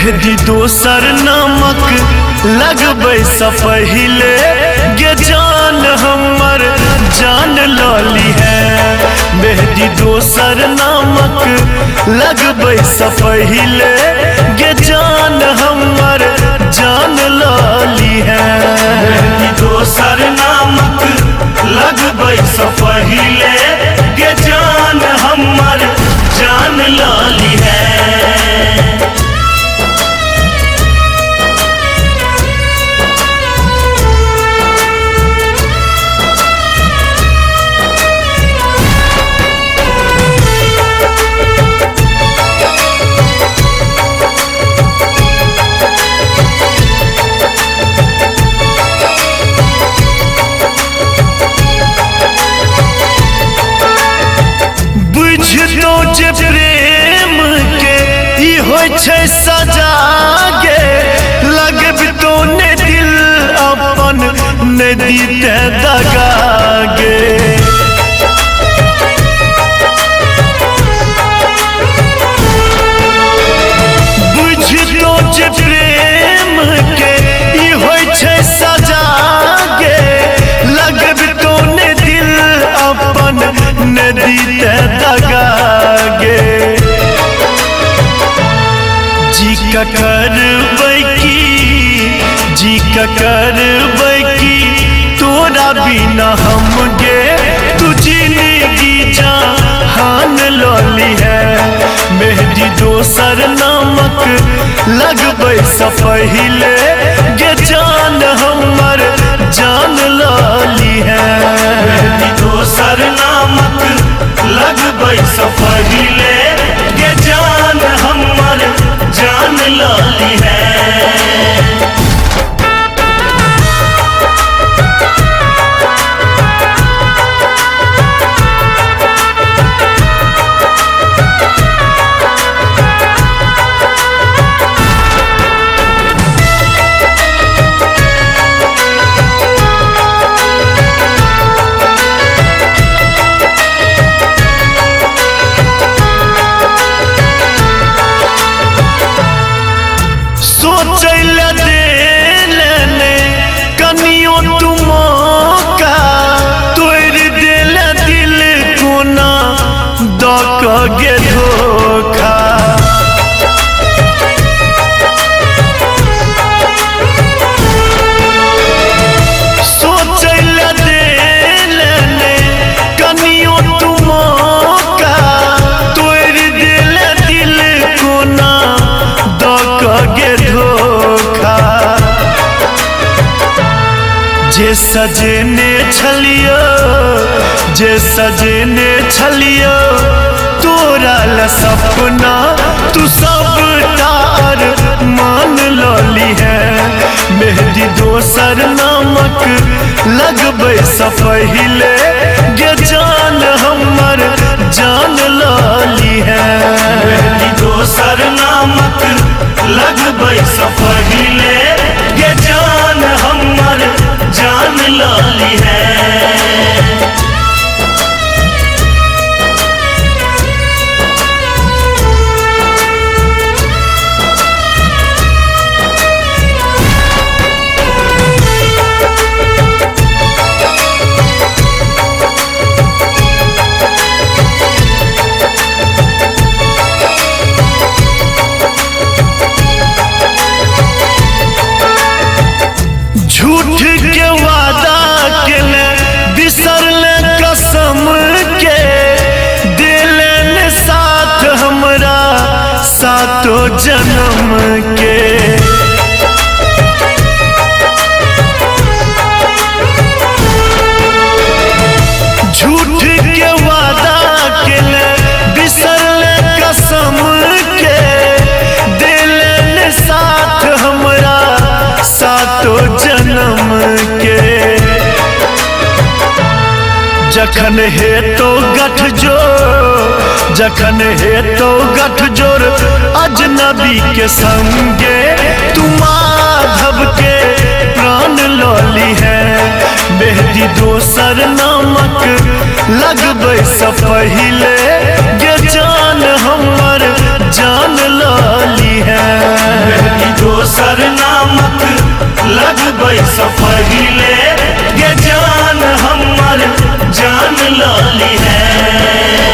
मेहदी दोसर नामक लगबै स पहिले गे जान हमर जान लली है। मेहदी दोसर नामक लगबै स पहिले गे जान हमर जान लली है। मेहदी दोसर नामक लगबै स पहिले गे जान हमर जान लली है। बुझतो जे प्रेम के ई होय छै सजा गे, लगबितो ने दिल अपन ने दीते दगा गे। बुझतो जे प्रेम के ई होय छै सजा गे, लगबितो ने दिल अपन ने दीते दगा गे। जी का करबै की तोरा बिना हम गे, तू जिंदगी जहान लली है। मेहदी दोसर नामक लगबै स पहिले गे जान हमर जान लली है। मेहदी दोसर नामक लगबै स पहिले गे जान हमर जान लली है। सोचैले देले कनियो तुम का तोड़ देले दिल कोना दक गे धोखा। सोचैले देले कनियो तुम का तोड़ देले दिल कोना दक गे धोखा। जे सजेने छलियो तोरा ल सपना तू सब तार मान लली है। मेहदी दोसर नामक लगबै स पहिले गे जान हमर जान लली है। मेहदी दोसर नामक लगबै स पहिले गे जान हमर जान लली है। झूठ के वादा केले बिसरले कसम के, दिले साथ हमरा सातो जन्म के। झूठ के वादा केले बिसरले कसम के, दिले साथ हमरा सातो जन्म के। जखन हेतो गठजोर अजनबी के संगे, तू माधव के प्राण लली है। मेहदी दोसर नामक लगबै स पहिले गे जान हमर जान लली है। कि दोसर नामक लगबै सफहिले ये जान हमर जान लाली है।